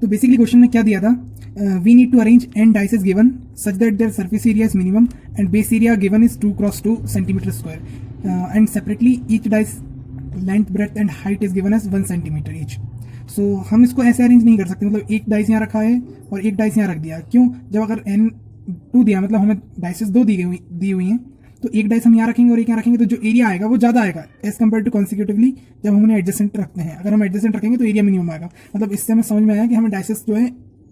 तो basically question में क्या दिया था, we need to arrange n dices given such that their surface area is minimum and base area given is 2x2 centimetre square and separately each dice length breadth and height is given as 1 centimetre each. So हम इसको ऐसे arrange नहीं कर सकते, मतलब एक dice यहाँ रखा है और एक डाइस यहाँ रख दिया। क्यों? जब अगर n2 दिया मतलब हमें डाइसेस 2 दी हुई हैं, तो एक डाइस हम यहाँ रखेंगे और एक यहाँ रखेंगे तो जो एरिया आएगा वो ज़्यादा आएगा एज कम्पेयर टू कॉन्सिक्यूटिवली जब हम उन्हें एडजस्टेंट रखते हैं। अगर हम एडजस्टेंट रखेंगे तो एरिया मिनिमम आएगा। मतलब इससे हमें समझ में आया कि हमें डाइसेस जो है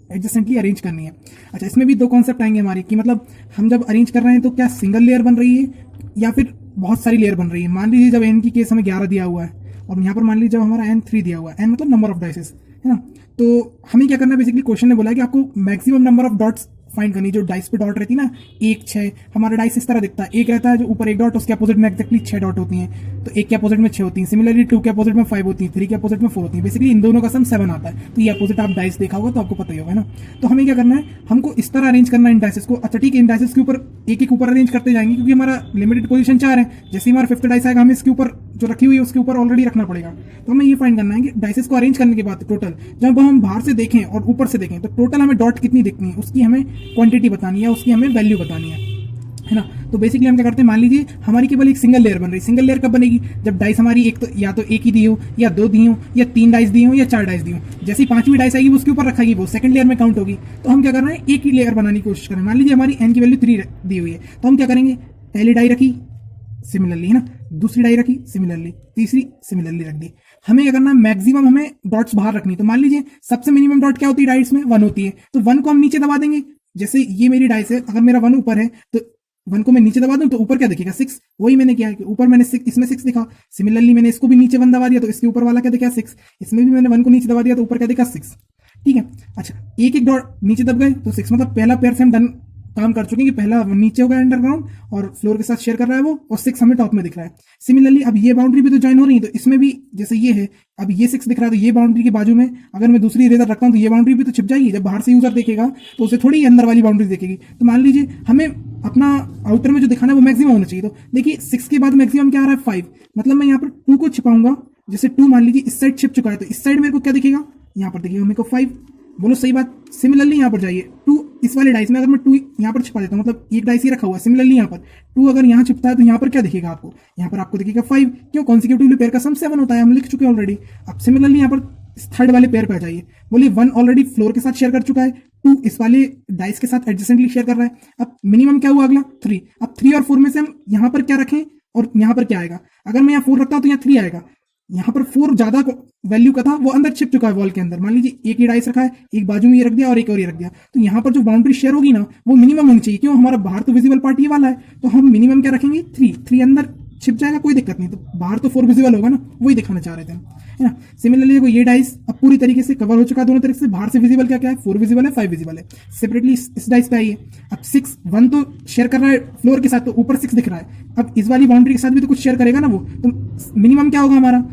एडजस्टेंटली अरेंज करनी है। अच्छा, इसमें भी दो कॉन्सेप्ट आएंगे हमारे कि मतलब हम जब अरेंज कर रहे हैं तो क्या सिंगल लेयर बन रही है या फिर बहुत सारी लेयर बन रही है। मान लीजिए जब n की केस हमें 11 दिया हुआ है और यहाँ पर मान लीजिए जब हमारा n 3 दिया हुआ है, n मतलब नंबर ऑफ डाइसेस है ना, तो हमें क्या करना है, बेसिकली क्वेश्चन ने बोला है कि आपको maximum number of dots find करनी। जो डाइस पे डॉट रहती है ना, 1 6, हमारा डाइस इस तरह दिखता है, एक रहता है जो ऊपर एक डॉट, उसके अपोजिट में एक्जैक्टली 6 डॉट होती हैं, तो एक के अपोजिट में 6 होती हैं। सिमिलरली 2 के अपोजिट में 5 होती हैं, 3 के अपोजिट में 4 होती हैं। बेसिकली इन दोनों का सम 7 आता है। तो ये अपोजिट आप डाइस देखा होगा तो आपको पता ही होगा ना। तो हमें क्या करना है, हमको इस तरह अरेंज करना है इन डाइसेस को। अच्छा ठीक है, इन डाइसेस के ऊपर एक एक ऊपर अरेंज करते जाएंगे क्योंकि हमारा लिमिटेड पोजीशन 4 है। जैसे हमारा 5th डाइस आएगा, हमें इसके ऊपर जो रखी हुई है उसके ऊपर ऑलरेडी रखना पड़ेगा। तो हमें ये फाइंड करना है कि डाइसेस को अरेंज करने के बाद टोटल जब हम बाहर से देखें और ऊपर से देखें तो टोटल हमें डॉट कितनी दिखनी है उसकी हमें क्वांटिटी बतानी है, उसकी हमें वैल्यू बतानी है ना। तो बेसिकली हम क्या करते हैं, मान लीजिए हमारी केवल एक सिंगल लेयर बन रही है। सिंगल लेयर कब बनेगी, जब डाइस हमारी एक तो या तो एक ही दी हो या 2 दी हो या 3 डाइस दी हो या 4 डाइस दी हो। जैसे ही 5वीं डाइस आएगी वो उसके ऊपर रखेगी, वो सेकंड लेयर में काउंट होगी। तो हम क्या कर रहे हैं, एक ही लेयर बनाने की कोशिश करें। मान लीजिए हमारी n की वैल्यू 3 दी हुई है, तो हम क्या करेंगे, पहली डाई रखी सिमिलरली है ना, दूसरी डाई रखी सिमिलरली, तीसरी सिमिलरली रख दी। हमें क्या करना है, मैक्सिमम हमें डॉट्स बाहर रखनी। तो मान लीजिए सबसे मिनिमम डॉट क्या होती है डाइस में, 1 होती है। तो 1 को हम नीचे दबा देंगे। जैसे ये मेरी डाइस है, अगर मेरा 1 ऊपर है तो 1 को मैं नीचे दबा दूं तो ऊपर क्या दिखेगा, 6। वही मैंने किया है कि ऊपर मैंने 6, इसमें 6 दिखा। सिमिलरली मैंने इसको भी नीचे 1 दबा दिया तो इसके ऊपर वाला क्या दिखा, 6। इसमें भी मैंने 1 को नीचे दबा दिया तो ऊपर क्या दिखा, 6। ठीक है। अच्छा, एक एक डॉट नीचे दब गए तो 6, मतलब पहला पेयर से हम डन काम कर चुके हैं कि पहला नीचे होगा अंडरग्राउंड और फ्लोर के साथ शेयर कर रहा है वो, और 6 हमें टॉप में दिख रहा है। सिमिलरली अब ये बाउंड्री भी तो ज्वाइन हो रही है, तो इसमें भी जैसे ये है, अब ये 6 दिख रहा है तो ये बाउंड्री के बाजू में अगर मैं दूसरी इरेजर रखता हूँ तो ये बाउंड्री भी तो छिप जाएगी। जब बाहर से यूजर देखेगा तो उसे थोड़ी अंदर वाली बाउंड्री देखेगी। तो मान लीजिए हमें अपना आउटर में जो दिखाना है वो मैक्सिमम होना चाहिए। तो देखिए 6 के बाद मैक्सिमम क्या आ रहा है, 5। मतलब मैं यहाँ पर 2 को छिपाऊंगा। जैसे 2 मान लीजिए इस साइड छिप चुका है तो इस साइड मेरे को क्या दिखेगा, यहाँ पर दिखेगा मेरे को 5। बोलो सही बात। सिमिलरली यहाँ पर जाइए, 2 इस वाले डाइस में अगर मैं 2 यहाँ पर छिपा देता हूँ, मतलब एक डाइस ही रखा हुआ है। सिमिलरली यहाँ पर 2 अगर यहाँ छिपता है तो यहाँ पर क्या दिखेगा आपको, यहाँ पर आपको दिखेगा 5। क्यों, कॉन्सिक्यूटिवली पेयर का सम 7 होता है, हम लिख चुके हैं ऑलरेडी। अब सिमिलरली यहाँ पर थर्ड वाले पेयर पे आ जाइए। बोलिए 1 ऑलरेडी फ्लोर के साथ शेयर कर चुका है, 2 इस वाले डाइस के साथ एडजेसेंटली शेयर कर रहा है। अब मिनिमम क्या हुआ अगला, 3। अब 3 और 4 में से हम यहाँ पर क्या रखें और यहाँ पर क्या आएगा। अगर मैं यहाँ 4 रखता हूँ तो यहाँ 3 आएगा। यहाँ पर 4 ज्यादा वैल्यू का था, वो अंदर छिप चुका है वॉल के अंदर। मान लीजिए एक ही डाइस रखा है, एक बाजू में ये रख दिया और एक और ये रख दिया, तो यहाँ पर जो बाउंड्री शेयर होगी ना वो मिनिमम होनी चाहिए। क्यों, हमारा बाहर तो विजिबल पार्ट ये वाला है, तो हम मिनिमम क्या रखेंगे, 3 अंदर छिप जाएगा, कोई दिक्कत नहीं। तो बाहर तो 4 विजिबल होगा ना, वही दिखाना चाह रहे थे हम, है ना। सिमिलरली देखो ये डाइस अब पूरी तरीके से कवर हो चुका है दोनों तरीके से। बाहर से विजिबल क्या क्या है, 4 विजिबल है, 5 विजिबल है। सेपरेटली इस डाइस पे आइए। अब 6 1 तो शेयर कर रहा है फ्लोर के साथ, तो ऊपर 6 दिख रहा है। अब इस वाली बाउंड्री के साथ भी तो कुछ शेयर करेगा ना वो, तो मिनिमम क्या होगा हमारा,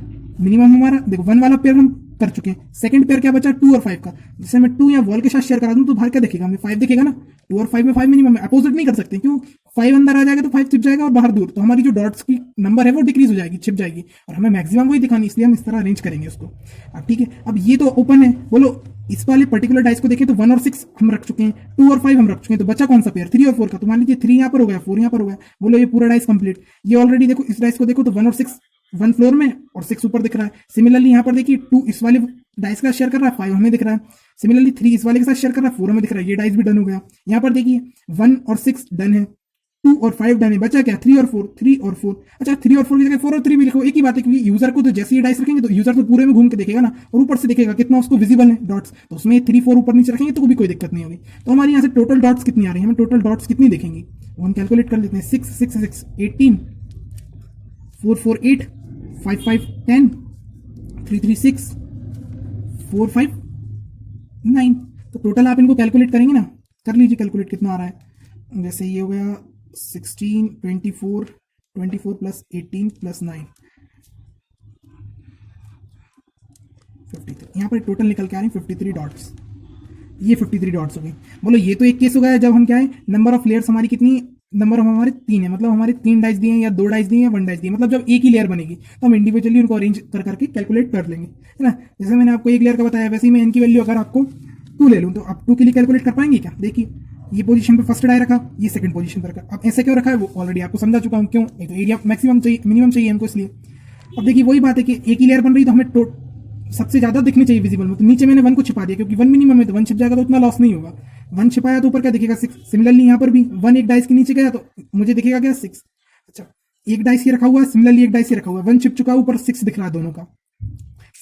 मिनिमम हमारा देखो 1 वाला पेयर हम कर चुके हैं। सेकंड पेयर क्या बचा, 2 और 5 का। जैसे मैं 2 या वॉल के साथ शेयर करा दूं तो बाहर क्या दिखेगा, हमें 5 दिखेगा ना। 2 और 5 में 5 मिनिमम है, अपोजिट नहीं कर सकते। क्यों, 5 अंदर आ जाएगा तो 5 छिप जाएगा और बाहर दूर, तो हमारी जो डॉट्स की नंबर है वो डिक्रीज हो जाएगी, छिप जाएगी, और हमें मैक्सिमम वही दिखानी, इसलिए हम इस तरह अरेंज करेंगे उसको। अब ठीक है, अब ये तो ओपन है। बोलो इस वाले पर्टिकुलर डाइस को देखें तो 1 और 6 हम रख चुके हैं, 2 और 5 हम रख चुके हैं, तो बचा कौन सा पेयर, 3 और 4 का। तो मान लीजिए 3 यहाँ पर हो गया, 4 यहाँ पर हो गया। बोलो ये पूरा डाइस कंप्लीट। ये ऑलरेडी देखो इस डाइस को देखो तो 1 और 6, 1 फ्लोर में और 6 ऊपर दिख रहा है। सिमिलरली यहाँ पर देखिए 2 इस वाले डाइस का शेयर कर रहा है, 5 हमें दिख रहा है। सिमिलरली 3 इस वाले के साथ शेयर कर रहा है, 4 हमें दिख रहा है। ये डाइस भी डन हो गया। यहाँ पर देखिए 1 और 6 डन है, 2 और 5 डन है, बचा क्या, 3 और 4, 3 और 4। अच्छा 3 और 4 की जगह 4 और 3 भी लिखो, एक ही बात है। क्योंकि यूजर को तो जैसे ये डाइस रखेंगे तो यूजर तो पूरे में घूम के देखेगा ना, और ऊपर से देखेगा कितना उसको विजिबल है डॉट्स, तो उसमें 3 4 ऊपर नीचे रखेंगे तो भी कोई दिक्कत नहीं होगी। तो हमारे यहाँ से टोटल डॉट्स कितनी आ रही है, हम टोटल डॉट्स कितनी देखेंगे वो हम कैलकुलेट कर लेते हैं। 6 6 6 18, 4 4 8, 5 5 10, 3 3 6, 4 5 9। तो टोटल आप इनको कैलकुलेट करेंगे ना, कर लीजिए कैलकुलेट कितना आ रहा है। जैसे ये हो गया 16 24 24 प्लस 18 प्लस 9 53। यहाँ पर टोटल निकल के आ रहे हैं 53 डॉट्स। ये 53 डॉट्स हो गए। बोलो ये तो एक केस हो गया जब हम क्या है, नंबर ऑफ लेयर्स हमारी कितनी नंबर हमारे 3 है, मतलब हमारे 3 डाइस दिए हैं या 2 डाइस दिए हैं या 1 डाइस दिए, मतलब जब एक ही लेयर बनेगी तो हम इंडिविजुअली उनको अरेंज कर करके कैलकुलेट कर लेंगे, है ना। जैसे मैंने आपको एक लेयर का बताया, वैसे ही मैं एन की वैल्यू अगर आपको 2 ले लूँ तो आप 2 के लिए कैलकुलेट कर पाएंगे क्या? देखिए ये पोजीशन पे फर्स्ट डाई रखा, ये सेकंड पोजीशन पर रखा। अब ऐसे क्यों रखा है वो ऑलरेडी आपको समझा चुका हूँ क्यों, एक तो एरिया मैक्सिमम चाहिए, मिनिमम चाहिए हमको इसलिए। अब देखिए वही बात है कि एक ही लेयर बन रही तो हमें सबसे ज्यादा दिखनी चाहिए विजिबल में, तो नीचे मैंने 1 को छिपा दिया क्योंकि 1 मिनिमम है, तो 1 छिप जाएगा तो उतना लॉस नहीं होगा। 1 छिपाया तो ऊपर क्या दिखेगा 6। सिमिलरली यहाँ पर भी 1 एक डाइस के नीचे गया तो मुझे दिखेगा क्या 6। अच्छा एक डाइस ये रखा हुआ है, सिमिलरली एक डाइस ये रखा हुआ है, 1 छिप चुका है, ऊपर 6 दिख रहा है, दोनों का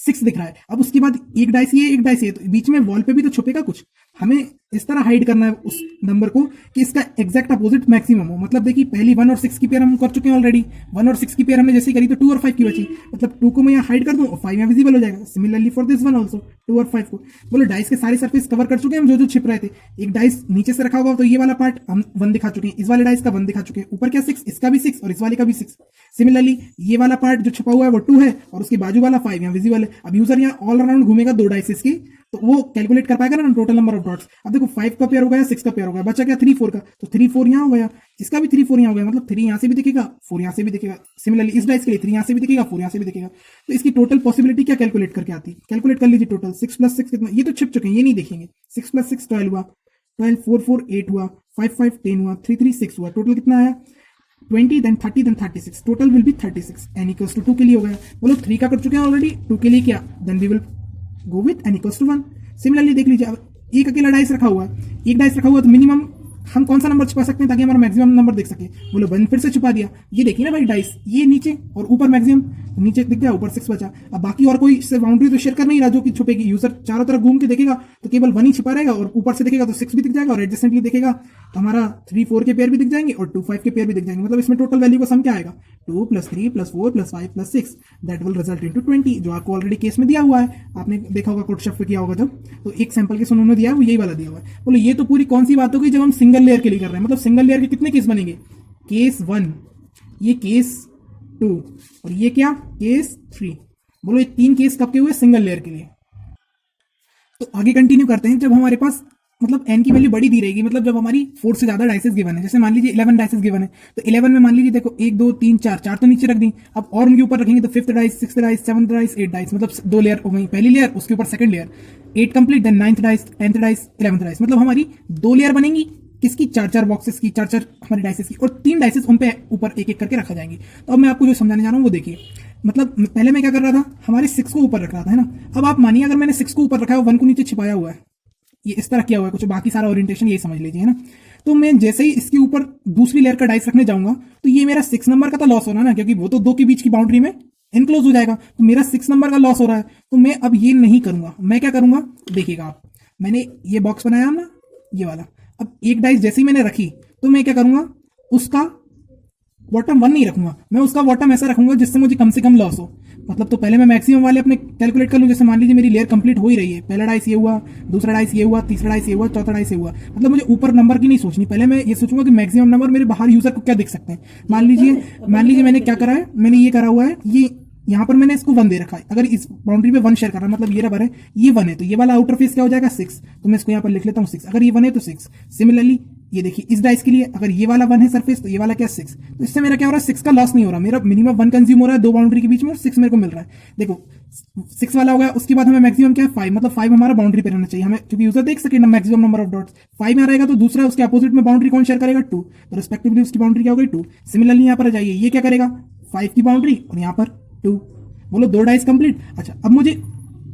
6 दिख रहा है। अब उसके बाद एक डाइस ये एक डाइस ये, तो बीच में वॉल पे भी तो छुपेगा कुछ, हमें इस तरह हाइड करना है उस नंबर को कि इसका एग्जैक्ट अपोजिट मैक्सिमम हो। मतलब देखिए पहली 1 और 6 की पेयर हम कर चुके हैं ऑलरेडी, 1 और 6 की पेयर हमने जैसे करी तो 2 और 5 की बची, मतलब 2 को मैं यहाँ हाइड कर दूं और 5 यहाँ विजिबल हो जाएगा। Similarly for this one also 2 और 5 को, बोलो डाइस के सारे सरफेस कवर कर चुके हैं हम जो जो छिप रहे थे। एक डाइस नीचे से रखा हुआ तो ये वाला पार्ट हम 1 दिखा चुके हैं, इस वाले डाइस का 1 दिखा चुके हैं, ऊपर क्या 6, इसका भी 6 और इस वाले का भी 6। सिमिलरली ये वाला पार्ट जो छुपा हुआ है वो 2 है और उसके बाजू वाला 5 यहाँ विजिबल है। अब यूजर यहाँ ऑल अराउंड घूमेगा 2 डाइसेस की, तो वो कैलकुलेट कर पाएगा ना टोटल नंबर ऑफ डॉट्स। अब देखो 5 का पेयर हो गया, 6 का पेयर हो गया, बचा क्या 3 4 का, तो 3 4 यहाँ हो गया, इसका भी 3 4 यहाँ हो गया, मतलब 3 यहाँ से भी दिखेगा, 4 यहाँ से भी दिखेगा। सिमिलरली इस डाइस के लिए 3 यहाँ से भी दिखेगा, 4 यहाँ से भी दिखेगा। तो इसकी टोटल पॉसिबिलिटी क्या कैलकुलेट करके आती है, कैलकुलेट कर लीजिए टोटल। 6 + 6 कितना, ये तो छिप चुके हैं ये नहीं देखेंगे। 6 + 6 12 हुआ, 12 4 4 8 हुआ, 5 5 10 हुआ, 3 3 6 हुआ, टोटल कितना आया 20 then 30 then 36, total will be 36। n equals to 2 के लिए हो गया, बोलो 3 का कर चुके हैं ऑलरेडी, 2 के लिए क्या, then we will go with n equals to 1। Similarly देख लीजिए अब एक अकेला डाइस रखा हुआ है, एक डाइस रखा हुआ है तो मिनिमम हम कौन सा नंबर छुपा सकते हैं ताकि हमारा मैक्सिमम नंबर देख सके, बोलो 1 फिर से छुपा दिया। ये देखिए ना भाई डाइस ये नीचे और ऊपर मैक्सिमम, नीचे दिख गया ऊपर 6 बचा। अब बाकी और कोई इससे बाउंड्री तो शेयर कर नहीं रहा जो कि छुपेगी, यूजर चारों तरफ घूम के देखेगा तो केवल 1 ही छिपा रहेगा और ऊपर से देखेगा तो 6 भी दिख जाएगा और एडजेसेंटली देखेगा तो हमारा 3 4 के पेयर भी दिख जाएंगे और 2 5 के पेयर भी दिख जाएंगे। मतलब इसमें टोटल वैल्यू का सम क्या आएगा 2 + 3 + 4 + 5 + 6 दैट विल रिजल्ट इनटू 20, जो आपको ऑलरेडी केस में दिया हुआ है, आपने देखा होगा कोड शफ्ट किया होगा जब, तो एक सैंपल केस उन्होंने दिया है वो यही वाला दिया हुआ है। बोलो ये तो पूरी कौन सी बात होगी जब हम सिंगल लेयर के लिए कर रहे हैं, मतलब सिंगल लेयर के कितने केस बनेंगे, केस 1, ये केस 2 और ये क्या केस 3। बोलो ये 3 केस कब के हुए सिंगल लेयर के लिए। तो आगे कंटिन्यू करते हैं, जब हमारे पास मतलब n की वैल्यू बड़ी दी रहेगी, मतलब जब हमारी 4 से ज्यादा डाइसेस गिवन है, जैसे मान लीजिए 11 डाइसेस गिवन है तो 11 में मान लीजिए देखो 1 2 3 4 4 तो नीचे रख दी, अब और उनके ऊपर रखेंगे तो 5th dice 6th dice 7th dice 8 dice, मतलब 2 लेयर हो गई, पहली लेयर उसके ऊपर second layer 8 complete, then 9th dice 10th dice 11th dice, मतलब हमारी 2 लेयर बनेंगी किसकी 4 बॉक्सेस की, 4 हमारी डाइसेस की, और 3 डाइसेस उन पे ऊपर एक एक करके रखा जाएंगे। तो अब मैं आपको जो समझाने जा रहा हूँ वो देखिए, मतलब पहले मैं क्या कर रहा था हमारे 6 को ऊपर रख रहा था, है ना। अब आप मानिए अगर मैंने 6 को ऊपर रखा है 1 को नीचे छिपाया हुआ है, ये इस तरह किया हुआ है कुछ, बाकी सारा ओरिएंटेशन यही समझ लीजिए, है ना। तो मैं जैसे ही इसके ऊपर दूसरी लेयर का डाइस रखने जाऊंगा तो ये मेरा 6 नंबर का तो लॉस हो रहा है ना, क्योंकि वो तो 2 के बीच की बाउंड्री में इनक्लोज हो जाएगा, तो मेरा 6 नंबर का लॉस हो रहा है। तो मैं अब ये नहीं करूंगा, मैं क्या करूंगा देखिएगा आप, मैंने ये बॉक्स बनाया ना ये वाला, अब एक डाइस जैसे ही मैंने रखी तो मैं क्या करूंगा उसका बॉटम 1 नहीं रखूंगा, मैं उसका बॉटम ऐसा रखूंगा जिससे मुझे कम से कम लॉस हो। मतलब तो पहले मैं मैक्सिमम वाले अपने कैलकुलेट कर लूं, जैसे मान लीजिए मेरी लेयर कंप्लीट हो ही रही है, पहला डाइस ये हुआ, दूसरा डाइस ये हुआ, तीसरा डाइस ये हुआ, चौथा डाइस ये हुआ, मतलब मुझे ऊपर नंबर की नहीं सोचनी, पहले मैं ये सोचूंगा कि मैक्सिमम नंबर मेरे बाहर यूजर को क्या दिख सकते हैं। मान लीजिए मैंने क्या करा है, मैंने ये करा हुआ है, ये यहाँ पर मैंने इसको 1 दे रखा है, अगर इस बाउंड्री पे 1 शेयर कर रहा है मतलब ये रबर है, ये 1 है तो ये वाला आउटर फेस क्या हो जाएगा 6, तो मैं इसको यहाँ पर लिख लेता हूँ 6, अगर ये 1 है तो 6। सिमिलरली ये देखिए इस डाइस के लिए अगर ये वाला 1 है सरफेस तो ये वाला क्या 6, तो इससे मेरा क्या हो रहा है 6 का लॉस नहीं हो रहा, मेरा मिनिमम 1 कंज्यूम हो रहा है 2 बाउंड्री के बीच में और 6 मेरे को मिल रहा है। देखो 6 वाला हो गया, उसके बाद हमें मैक्सिमम क्या है 5, मतलब 5 हमारा बाउंड्री पे रहना चाहिए हमें, क्योंकि यूजर देख सके ना मैक्सिमम नंबर ऑफ डॉट्स 5 में रहेगा तो दूसरा उसके अपोजिट में बाउंड्री कौन शेयर करेगा 2, तो रिस्पेक्टिवली उसकी बाउंड्री क्या हो गई 2। सिमिलरली यहाँ पर आ जाइए, ये क्या करेगा 5 की बाउंड्री और यहाँ पर 2, बोलो 2 डाइस कंप्लीट। अच्छा अब मुझे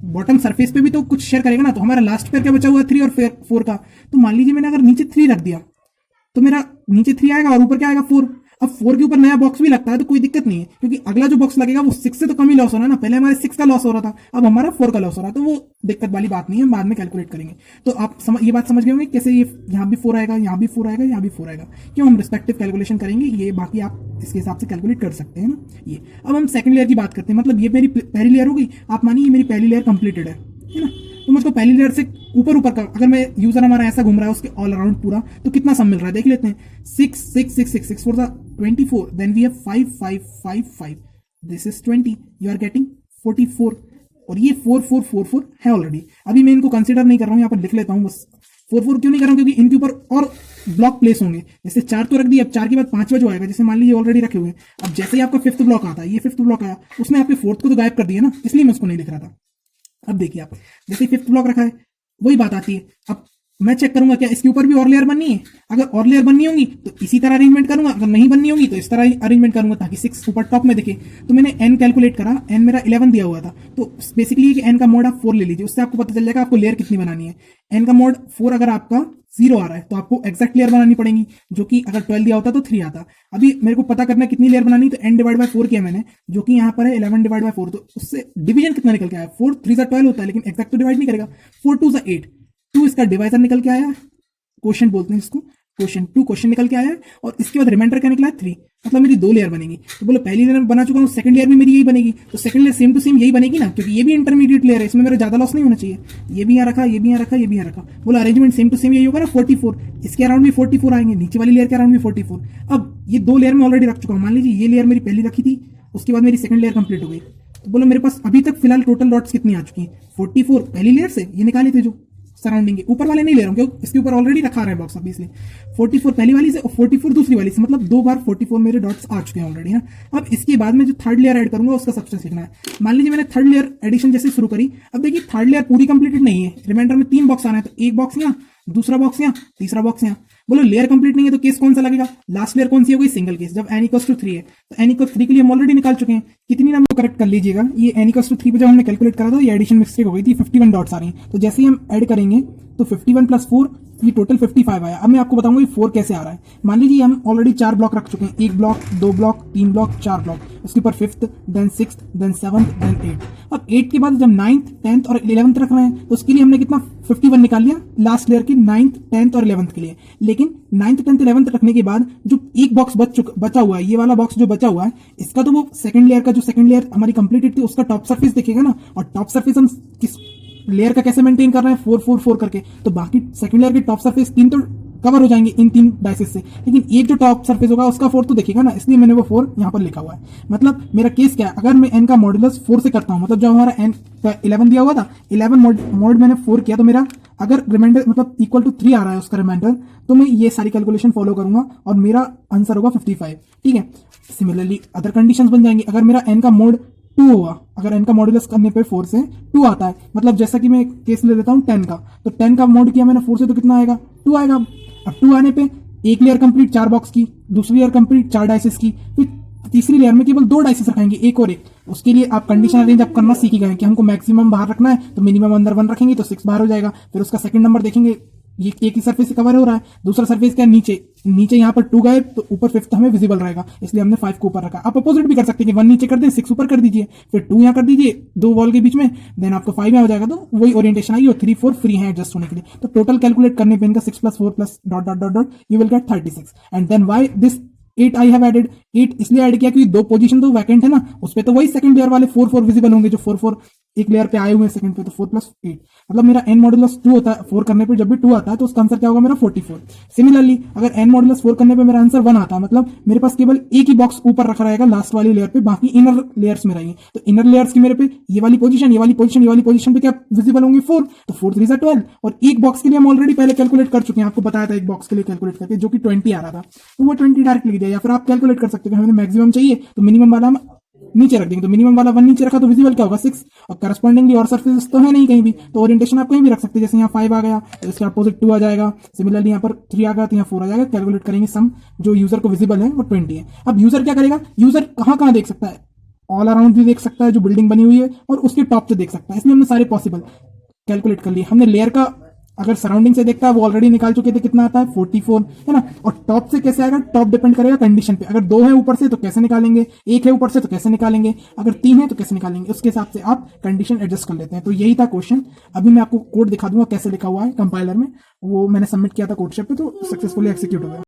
बॉटम सरफेस पे भी तो कुछ शेयर करेगा ना, तो हमारा लास्ट पेयर क्या बचा हुआ है 3 और 4 का, तो मान लीजिए मैंने अगर नीचे 3 रख दिया तो मेरा नीचे 3 आएगा और ऊपर क्या आएगा 4। अब 4 के ऊपर नया बॉक्स भी लगता है तो कोई दिक्कत नहीं है, क्योंकि अगला जो बॉक्स लगेगा वो 6 से तो कम ही लॉस हो रहा है ना, पहले हमारे 6 का लॉस हो रहा था अब हमारा 4 का लॉस हो रहा है, तो वो दिक्कत वाली बात नहीं है, हम बाद में कैलकुलेट करेंगे। तो आप ये बात समझ गए होंगे कैसे ये यहाँ भी 4 आएगा, यहाँ भी 4 आएगा, यहाँ भी 4 आएगा, क्यों हम रिस्पेक्टिव कैलकुलेशन करेंगे, ये बाकी आप इसके हिसाब से कैलकुलेट कर सकते हैं ना। ये अब हम सेकंड लेयर की बात करते हैं, मतलब ये मेरी पहली लेयर हो गई, आप मानिए मेरी पहली लेयर कंप्लीटेड है ना, तो मुझको पहली लेयर से ऊपर का अगर मैं यूजर हमारा ऐसा घूम रहा है उसके ऑल अराउंड पूरा, तो कितना सम मिल रहा है देख लेते हैं। 6 6 6 6 6 4 24, then we have 5 5 5 5, this is 20, you are getting 44। और ये 4444 है ऑलरेडी। अभी मैं इनको कंसिडर नहीं कर रहा हूँ, यहाँ पर लिख लेता हूँ बस। 44 क्यों नहीं कर रहा हूँ, क्योंकि इनके ऊपर और ब्लॉक प्लेस होंगे। जैसे 4 तो रख दिए, अब 4 के बाद 5वां जो आएगा, जैसे मान लीजिए ऑलरेडी रखे हुए, अब जैसे ही आपका 5th ब्लॉक आता है, ये 5th ब्लॉक आया, उसने आपके 4th को तो गायब कर दिया ना, इसलिए मैं उसको नहीं लिख रहा था। अब देखिए आप, जैसे 5th ब्लॉक रखा है, वही बात आती है। अब मैं चेक करूंगा क्या इसके ऊपर भी और लेयर बननी है। अगर और लेयर बननी होगी तो इसी तरह अरेंजमेंट करूंगा, अगर नहीं बननी होगी तो इस तरह अरेंजमेंट करूंगा ताकि 6 ऊपर टॉप में दिखे। तो मैंने n कैलकुलेट करा, n मेरा 11 दिया हुआ था, तो बेसिकली कि n का मोड आप 4 ले लीजिए, उससे आपको पता चल जाएगा आपको लेयर कितनी बनानी है। n का मोड 4 अगर आपका 0 आ रहा है तो आपको एग्जैक्ट लेयर बनानी पड़ेगी, जो कि अगर 12 दिया होता तो 3 आता। अभी मेरे को पता करना है कितनी लेयर बनानी, तो n डिवाइड बाय 4 किया मैंने, जो कि यहाँ पर है 11 डिवाइड बाय 4, तो उससे डिवीजन कितना निकल के आया, 4 3 12 होता है, लेकिन एग्जैक्ट तो डिवाइड नहीं करेगा। 4 2 8, 2 इसका डिवाइजर निकल के आया, क्वेश्चन बोलते हैं इसको, क्वेश्चन 2 क्वेश्चन निकल के आया है, और इसके बाद रिमाइंडर क्या निकला है 3, मतलब मेरी 2 लेयर बनेगी। तो बोलो पहली लेयर बना चुका हूँ, सेकंड लेयर भी मेरी यही बनेगी, तो second layer same to same यही बनेगी ना, क्योंकि ये भी इंटरमीडिएट लेयर है, इसमें मेरा ज्यादा लॉस नहीं होना चाहिए। ये भी यहाँ रखा, ये भी यहाँ रखा, ये भी यहाँ रखा, बोलो अरेंजमेंट सेम टू सेम यही होगा ना 44, इसके अराउंड भी 44 आएंगे, नीचे वाली लेयर के अराउंड भी 44। अब ये 2 लेयर में ऑलरेडी रख चुका हूँ, मान लीजिए ये लेयर मेरी पहली रखी थी, उसके बाद मेरी सेकंड लेयर कंप्लीट हो गई, तो बोलो मेरे पास अभी तक फिलहाल टोटल डॉट्स कितनी आ चुकी हैं, 44 पहली लेयर से, ये निकाले थे जो सराउंडिंग, ऊपर वाले नहीं ले रहा हूँ क्योंकि इसके ऊपर ऑलरेडी रखा रहा है बॉक्स अभी, इसलिए 44 पहली वाली से और 44 दूसरी वाली से, मतलब 2 बार 44 मेरे डॉट्स आ चुके हैं ऑलरेडी है। अब इसके बाद में जो थर्ड लेयर ऐड करूंगा उसका सबसे सीखना है। मान लीजिए मैंने थर्ड लेयर एडिशन जैसे शुरू करी, अब देखिए थर्ड लेयर पूरी कंप्लीटेड नहीं है, रिमाइंडर में 3 बॉक्स आना है, तो एक बॉक्स यहाँ, दूसरा बॉक्स यहाँ, तीसरा बॉक्स यहाँ। बोलो लेयर कंप्लीट नहीं है तो केस कौन सा लगेगा, लास्ट लेयर कौन सी हो गई, सिंगल केस, जब n = 3 है, तो n = 3 के लिए हम ऑलरेडी निकाल चुके हैं। कितनी नंबर करेक्ट कर लीजिएगा, ये n = 3 पे जब हमने कैलकुलेट करा था ये एडिशन मिस्टेक हो गई थी, 51 डॉट्स आ रही हैं, तो जैसे ही हम ऐड करेंगे तो 51 + 4 ये टोटल 55 आया। अब मैं आपको बताऊंगा ये 4 कैसे आ रहा है। मान लीजिए हम ऑलरेडी 4 ब्लॉक रख चुके हैं, 1 ब्लॉक, 2 ब्लॉक, 3 ब्लॉक, 4 ब्लॉक, उसके ऊपर 5th, then 6th, then 7th, then 8th। अब 8 के बाद जब 9th, 10th और 11th रख रहे हैं तो उसके लिए हमने कितना 51 निकाल लिया लास्ट लेयर की 9th, 10th और 11th के लिए। लेकिन 9th, 10th, 11th रखने के बाद जो एक बॉक्स बचा हुआ है, ये वाला बॉक्स जो बचा हुआ है, इसका तो वो सेकंड लेयर का जो सेकंड लेयर हमारी कंप्लीटेड थी उसका टॉप सरफेस दिखेगा ना, और टॉप सरफेस हम किस लेयर का कैसे मेंटेन कर रहे हैं 4 4 4 करके, तो बाकी सेकंड लेयर के टॉप सरफेस 3 तो कवर हो जाएंगे इन 3 डाइसेस से, लेकिन एक जो टॉप सरफेस होगा उसका 4 तो दिखेगा ना, इसलिए मैंने वो 4 यहाँ पर लिखा हुआ है। मतलब मेरा केस क्या है, अगर मैं n का मॉडुलस 4 से करता हूँ, मतलब जो हमारा n का 11 दिया हुआ था, 11 मोड मैंने 4 किया, तो मेरा अगर रिमाइंडर मतलब = 3 आ रहा है उसका रिमाइंडर, तो मैं ये सारी कैलकुलेशन फॉलो करूंगा और मेरा आंसर होगा 55। ठीक है, सिमिलरली अदर कंडीशंस बन जाएंगी। अगर मेरा n का मोड 2 हुआ, अगर n का मॉडुलस करने पे 4 से 2 आता है, मतलब जैसा कि मैं केस ले लेता हूँ 10 का, तो 10 का मोड किया मैंने 4 से, तो कितना आएगा 2 आएगा। अब 2 आने पे एक लेयर कंप्लीट 4 बॉक्स की, दूसरी लेयर कंप्लीट 4 डाइसेस की, फिर तीसरी लेयर में केवल 2 डाइसेस रखेंगे, एक और एक। उसके लिए आप कंडीशन अरेंज आप करना सीख गए कि हमको मैक्सिमम बाहर रखना है, तो मिनिमम अंदर 1 रखेंगे तो 6 बाहर हो जाएगा। फिर उसका सेकंड नंबर देखेंगे, ये एक ही सरफेस से कवर हो रहा है, दूसरा सरफेस क्या नीचे यहाँ पर 2 गए तो ऊपर 5th हमें विजिबल रहेगा, इसलिए हमने 5 को ऊपर रखा। आप अपोजिट भी कर सकते हैं कि 1 नीचे कर दें, 6 ऊपर कर दीजिए, फिर 2 यहाँ कर दीजिए 2 वॉल के बीच में, देन आपको 5 यहाँ हो जाएगा, तो वही ओरिएंटेशन आएगी, और 3 4 फ्री है एडजस्ट होने के लिए। तो टोटल कैलकुलेट करने पे इनका 6 + 4 + ... you will get 36। And then why this 8 I have added, 8 इसलिए ऐड किया क्योंकि 2 पोजीशन तो वैकेंट है ना, उस पे तो वही सेकंड लेयर वाले 4 4 विजिबल होंगे, जो 4 4 एक लेयर पे आए हुए हैं सेकंड पे, तो 4 + 8 मतलब मेरा n मॉडुलस 2 होता है। 4 करने पे जब भी 2 आता है तो उसका आंसर क्या होगा मेरा 44। सिमिलरली अगर n मॉडुलस 4 करने पे मेरा आंसर 1 आता है, मतलब मेरे पास केवल एक ही बॉक्स ऊपर रखा रहेगा लास्ट वाली लेयर पे, बाकी इनर लेयर्स में रहेंगे। तो इनर लेयर्स की मेरे पे ये वाली पोजीशन, ये वाली पोजीशन, ये वाली पोजीशन पे क्या विजिबल होंगे 4, तो 4 3 12, और एक बॉक्स के लिए हम ऑलरेडी पहले कैलकुलेट कर चुके हैं, आपको बताया था एक बॉक्स के लिए कैलकुलेट करके, जो कि 20 आ रहा था, तो वो 20 डायरेक्ट लिख दिया। या फिर आप कैलकुलेट कर सकते हैं, हमें मैक्सिमम चाहिए तो मिनिमम वाला हम नीचे रख देंगे, तो मिनिमम वाला 1 नीचे रखा तो विजिबल क्या होगा 6, और करस्पॉन्डिंगली और सरफेस तो है नहीं कहीं भी, तो ओरिएंटेशन आप कहीं भी रख सकते हैं। जैसे यहाँ 5 आ गया तो इसके अपोजिट 2 आ जाएगा, सिमिलरली यहाँ पर 3 आ गया तो यहाँ 4 आ जाएगा। कैलकुलेट करेंगे सम जो यूजर को विजिबल है वो 20 है। अब यूजर क्या करेगा, यूजर कहाँ देख सकता है, ऑल अराउंड भी देख सकता है जो बिल्डिंग बनी हुई है, और उसके टॉप से देख सकता है, इसलिए हमने सारे पॉसिबल कैलकुलेट कर लिए। हमने लेयर का अगर सराउंडिंग से देखता है वो ऑलरेडी निकाल चुके थे, कितना आता है 44 है ना। और टॉप से कैसे आएगा, टॉप डिपेंड करेगा कंडीशन पे, अगर 2 है ऊपर से तो कैसे निकालेंगे, 1 है ऊपर से तो कैसे निकालेंगे, अगर 3 है तो कैसे निकालेंगे, उसके हिसाब से आप कंडीशन एडजस्ट कर लेते हैं। तो यही था क्वेश्चन। अभी मैं आपको कोड दिखा दूंगा कैसे लिखा हुआ है कंपाइलर में, वो मैंने सबमिट किया था कोड शेप पे, तो सक्सेसफुली एक्सिक्यूट हो गया।